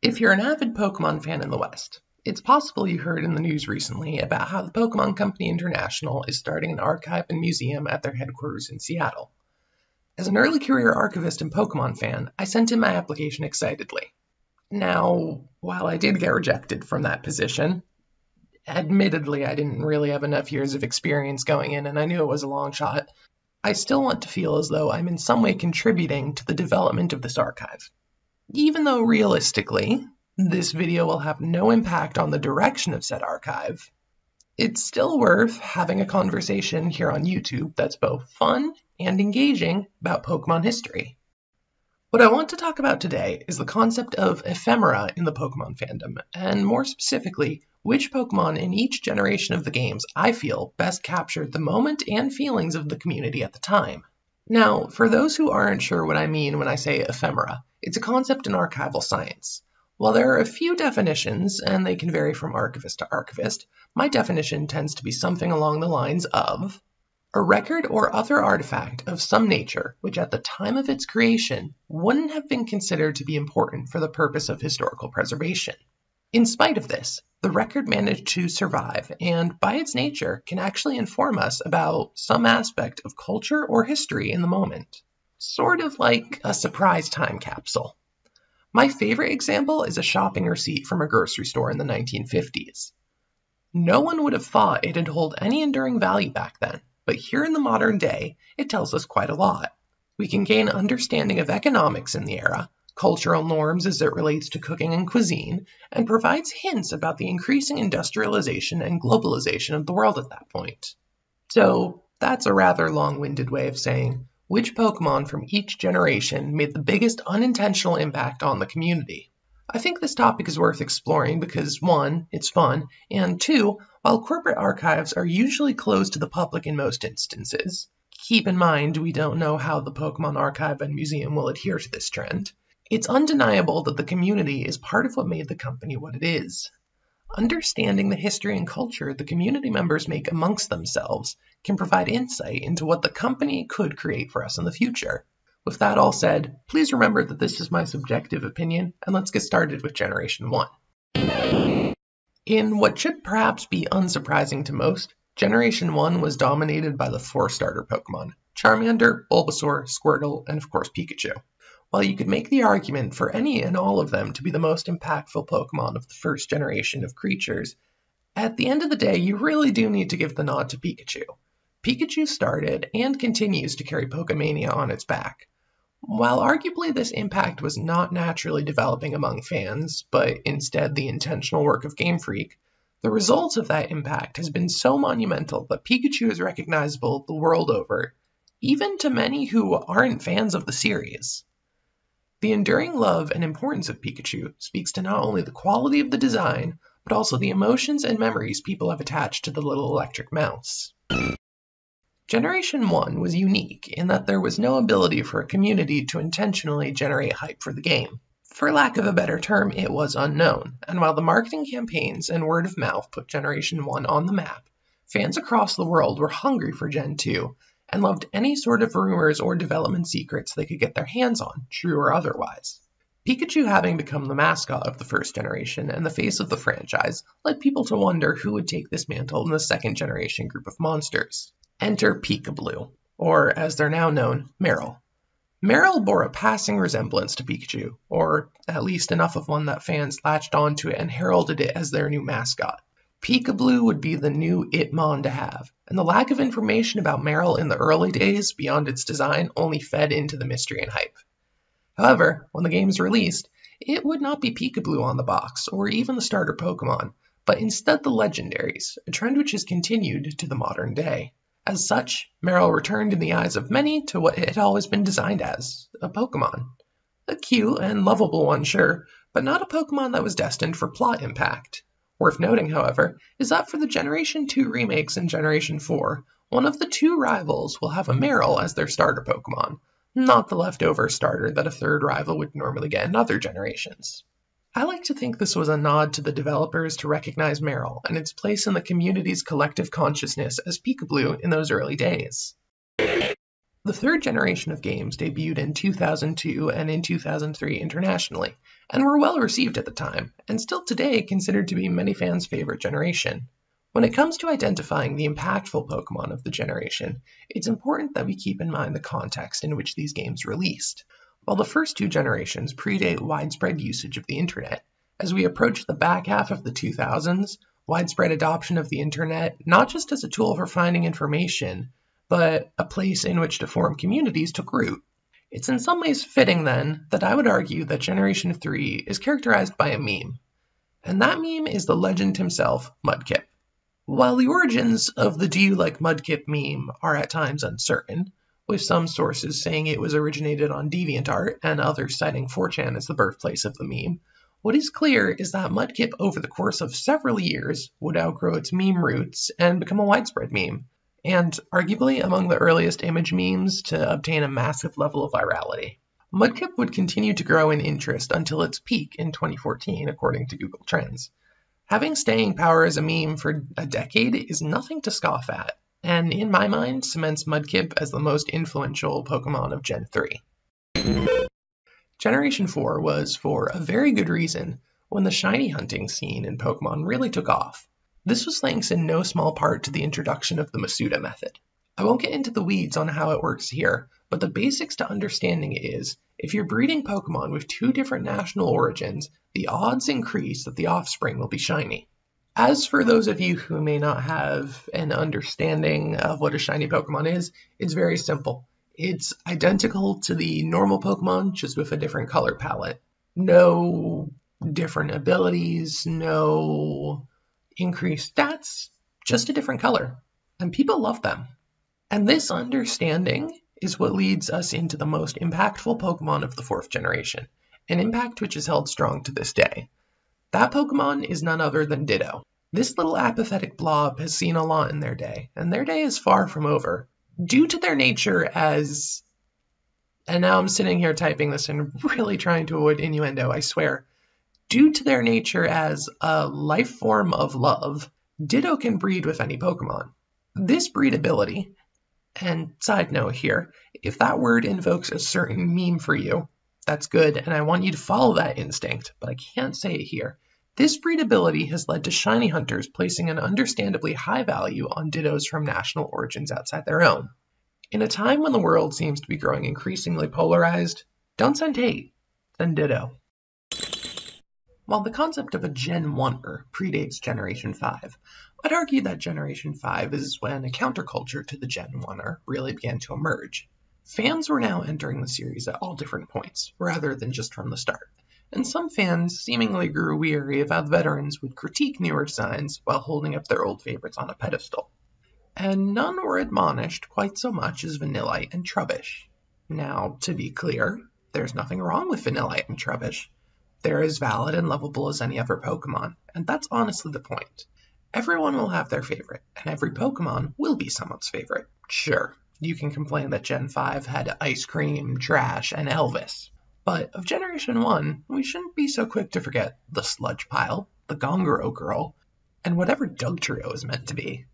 If you're an avid Pokemon fan in the West, it's possible you heard in the news recently about how the Pokemon Company International is starting an archive and museum at their headquarters in Seattle. As an early career archivist and Pokemon fan, I sent in my application excitedly. Now, while I did get rejected from that position, admittedly I didn't really have enough years of experience going in and I knew it was a long shot, I still want to feel as though I'm in some way contributing to the development of this archive. Even though realistically, this video will have no impact on the direction of said archive, it's still worth having a conversation here on YouTube that's both fun and engaging about Pokemon history. What I want to talk about today is the concept of ephemera in the Pokemon fandom, and more specifically, which Pokemon in each generation of the games I feel best captured the moment and feelings of the community at the time. Now, for those who aren't sure what I mean when I say ephemera, it's a concept in archival science. While there are a few definitions, and they can vary from archivist to archivist, my definition tends to be something along the lines of a record or other artifact of some nature which at the time of its creation wouldn't have been considered to be important for the purpose of historical preservation. In spite of this, the record managed to survive and, by its nature, can actually inform us about some aspect of culture or history in the moment. Sort of like a surprise time capsule. My favorite example is a shopping receipt from a grocery store in the 1950s. No one would have thought it'd hold any enduring value back then, but here in the modern day, it tells us quite a lot. We can gain understanding of economics in the era, cultural norms as it relates to cooking and cuisine, and provides hints about the increasing industrialization and globalization of the world at that point. So, that's a rather long-winded way of saying which Pokemon from each generation made the biggest unintentional impact on the community. I think this topic is worth exploring because 1, it's fun, and 2, while corporate archives are usually closed to the public in most instances, keep in mind we don't know how the Pokemon Archive and Museum will adhere to this trend, it's undeniable that the community is part of what made the company what it is. Understanding the history and culture the community members make amongst themselves can provide insight into what the company could create for us in the future. With that all said, please remember that this is my subjective opinion, and let's get started with Generation 1. In what should perhaps be unsurprising to most, Generation 1 was dominated by the 4 starter Pokemon: Charmander, Bulbasaur, Squirtle, and of course Pikachu. While you could make the argument for any and all of them to be the most impactful Pokemon of the first generation of creatures, at the end of the day you really do need to give the nod to Pikachu. Pikachu started and continues to carry Pokemania on its back. While arguably this impact was not naturally developing among fans, but instead the intentional work of Game Freak, the result of that impact has been so monumental that Pikachu is recognizable the world over, even to many who aren't fans of the series. The enduring love and importance of Pikachu speaks to not only the quality of the design, but also the emotions and memories people have attached to the little electric mouse. Generation 1 was unique in that there was no ability for a community to intentionally generate hype for the game. For lack of a better term, it was unknown, and while the marketing campaigns and word of mouth put Generation 1 on the map, fans across the world were hungry for Gen 2, and loved any sort of rumors or development secrets they could get their hands on, true or otherwise. Pikachu having become the mascot of the first generation and the face of the franchise led people to wonder who would take this mantle in the second generation group of monsters. Enter Pikablu, or as they're now known, Marill. Marill bore a passing resemblance to Pikachu, or at least enough of one that fans latched onto it and heralded it as their new mascot. Pikablu would be the new Itmon to have, and the lack of information about Marill in the early days beyond its design only fed into the mystery and hype. However, when the game is released, it would not be Pikablu on the box, or even the starter Pokemon, but instead the legendaries, a trend which has continued to the modern day. As such, Marill returned in the eyes of many to what it had always been designed as, a Pokemon. A cute and lovable one, sure, but not a Pokemon that was destined for plot impact. Worth noting, however, is that for the Generation 2 remakes and Generation 4, one of the 2 rivals will have a Marill as their starter Pokemon, not the leftover starter that a third rival would normally get in other generations. I like to think this was a nod to the developers to recognize Marill and its place in the community's collective consciousness as Pikablu in those early days. The third generation of games debuted in 2002 and in 2003 internationally, and were well received at the time, and still today considered to be many fans' favorite generation. When it comes to identifying the impactful Pokemon of the generation, it's important that we keep in mind the context in which these games released. While the first two generations predate widespread usage of the internet, as we approach the back half of the 2000s, widespread adoption of the internet, not just as a tool for finding information, but a place in which to form communities, took root. It's in some ways fitting, then, that I would argue that Generation 3 is characterized by a meme. And that meme is the legend himself, Mudkip. While the origins of the "Do you like Mudkip" meme are at times uncertain, with some sources saying it was originated on DeviantArt and others citing 4chan as the birthplace of the meme, what is clear is that Mudkip over the course of several years would outgrow its meme roots and become a widespread meme, and arguably among the earliest image memes to obtain a massive level of virality. Mudkip would continue to grow in interest until its peak in 2014, according to Google Trends. Having staying power as a meme for a decade is nothing to scoff at, and in my mind cements Mudkip as the most influential Pokemon of Gen 3. Generation 4 was, for a very good reason, when the shiny hunting scene in Pokemon really took off. This was thanks in no small part to the introduction of the Masuda method. I won't get into the weeds on how it works here, but the basics to understanding it is, if you're breeding Pokemon with two different national origins, the odds increase that the offspring will be shiny. As for those of you who may not have an understanding of what a shiny Pokemon is, it's very simple. It's identical to the normal Pokemon, just with a different color palette. No different abilities, no increased stats, just a different color. And people love them. And this understanding is what leads us into the most impactful Pokemon of the fourth generation, an impact which is held strong to this day. That Pokemon is none other than Ditto. This little apathetic blob has seen a lot in their day, and their day is far from over. Due to their nature as, and now I'm sitting here typing this and really trying to avoid innuendo, I swear. Due to their nature as a life form of love, Ditto can breed with any Pokemon. This breedability, and side note here, if that word invokes a certain meme for you, that's good, and I want you to follow that instinct, but I can't say it here. This breedability has led to shiny hunters placing an understandably high value on Dittos from national origins outside their own. In a time when the world seems to be growing increasingly polarized, don't send hate, send Ditto. While the concept of a Gen 1er predates Generation 5, I'd argue that Generation 5 is when a counterculture to the Gen 1er really began to emerge. Fans were now entering the series at all different points, rather than just from the start. And some fans seemingly grew weary of how the veterans would critique newer designs while holding up their old favorites on a pedestal. And none were admonished quite so much as Vanillite and Trubbish. Now, to be clear, there's nothing wrong with Vanillite and Trubbish. They're as valid and lovable as any other Pokemon, and that's honestly the point. Everyone will have their favorite, and every Pokemon will be someone's favorite. Sure, you can complain that Gen 5 had Ice Cream, Trash, and Elvis. But of Generation 1, we shouldn't be so quick to forget the Sludge Pile, the Gongoro Girl, and whatever Dugtrio is meant to be.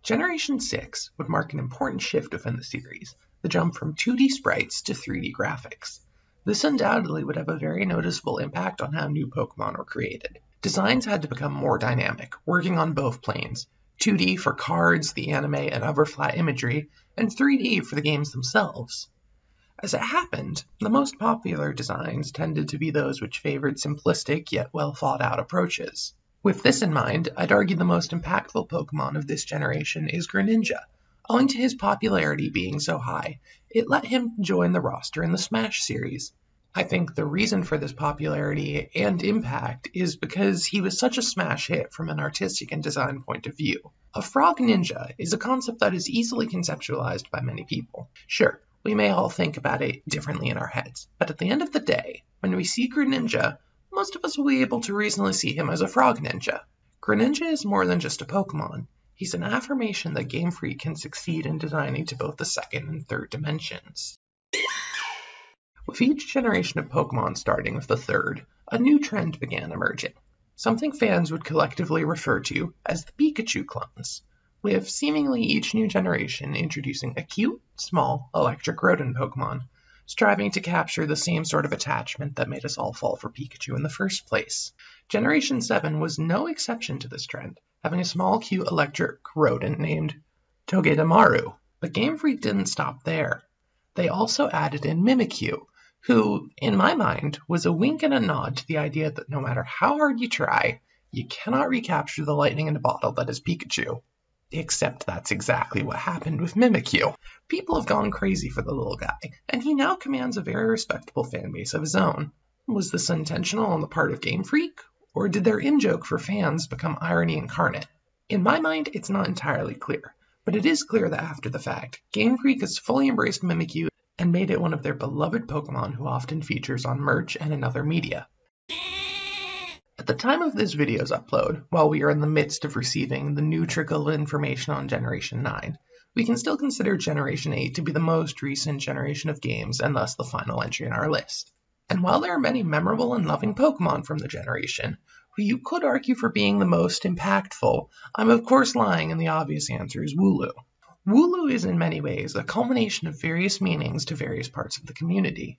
Generation 6 would mark an important shift within the series, the jump from 2D sprites to 3D graphics. This undoubtedly would have a very noticeable impact on how new Pokemon were created. Designs had to become more dynamic, working on both planes, 2D for cards, the anime, and other flat imagery, and 3D for the games themselves. As it happened, the most popular designs tended to be those which favored simplistic yet well-thought-out approaches. With this in mind, I'd argue the most impactful Pokemon of this generation is Greninja. Owing to his popularity being so high, it let him join the roster in the Smash series. I think the reason for this popularity and impact is because he was such a smash hit from an artistic and design point of view. A frog ninja is a concept that is easily conceptualized by many people. Sure, we may all think about it differently in our heads, but at the end of the day, when we see Greninja, most of us will be able to reasonably see him as a frog ninja. Greninja is more than just a Pokemon. He's an affirmation that Game Freak can succeed in designing to both the second and third dimensions. With each generation of Pokemon starting with the third, a new trend began emerging, something fans would collectively refer to as the Pikachu clones. with seemingly each new generation introducing a cute, small, electric rodent Pokemon, striving to capture the same sort of attachment that made us all fall for Pikachu in the first place. Generation 7 was no exception to this trend, having a small, cute electric rodent named Togedemaru. But Game Freak didn't stop there. They also added in Mimikyu, who, in my mind, was a wink and a nod to the idea that no matter how hard you try, you cannot recapture the lightning in a bottle that is Pikachu. Except that's exactly what happened with Mimikyu. People have gone crazy for the little guy, and he now commands a very respectable fan base of his own. Was this intentional on the part of Game Freak, or did their in-joke for fans become irony incarnate? In my mind, it's not entirely clear, but it is clear that after the fact, Game Freak has fully embraced Mimikyu and made it one of their beloved Pokemon who often features on merch and in other media. At the time of this video's upload, while we are in the midst of receiving the new trickle of information on Generation 9, we can still consider Generation 8 to be the most recent generation of games and thus the final entry in our list. And while there are many memorable and loving Pokemon from the generation, who you could argue for being the most impactful, I'm of course lying and the obvious answer is Wooloo. Wooloo is in many ways a culmination of various meanings to various parts of the community.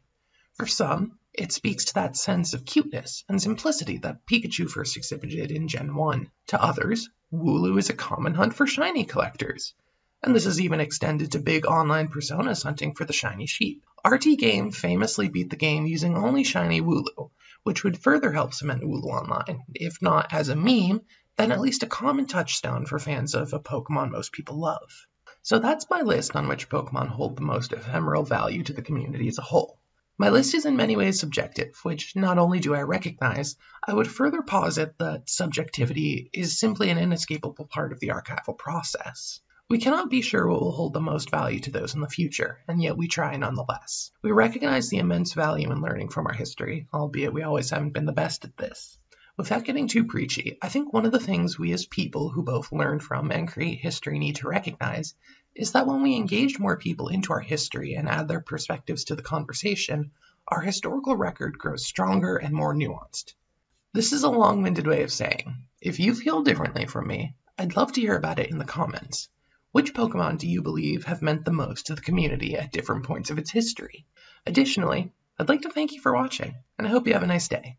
For some, it speaks to that sense of cuteness and simplicity that Pikachu first exhibited in Gen 1. To others, Wooloo is a common hunt for shiny collectors. And this is even extended to big online personas hunting for the shiny sheep. RT Game famously beat the game using only shiny Wooloo, which would further help cement Wooloo online, if not as a meme, then at least a common touchstone for fans of a Pokemon most people love. So that's my list on which Pokemon hold the most ephemeral value to the community as a whole. My list is in many ways subjective, which not only do I recognize, I would further posit that subjectivity is simply an inescapable part of the archival process. We cannot be sure what will hold the most value to those in the future, and yet we try nonetheless. We recognize the immense value in learning from our history, albeit we always haven't been the best at this. Without getting too preachy, I think one of the things we as people who both learn from and create history need to recognize is that when we engage more people into our history and add their perspectives to the conversation, our historical record grows stronger and more nuanced. This is a long-winded way of saying, if you feel differently from me, I'd love to hear about it in the comments. Which Pokemon do you believe have meant the most to the community at different points of its history? Additionally, I'd like to thank you for watching, and I hope you have a nice day.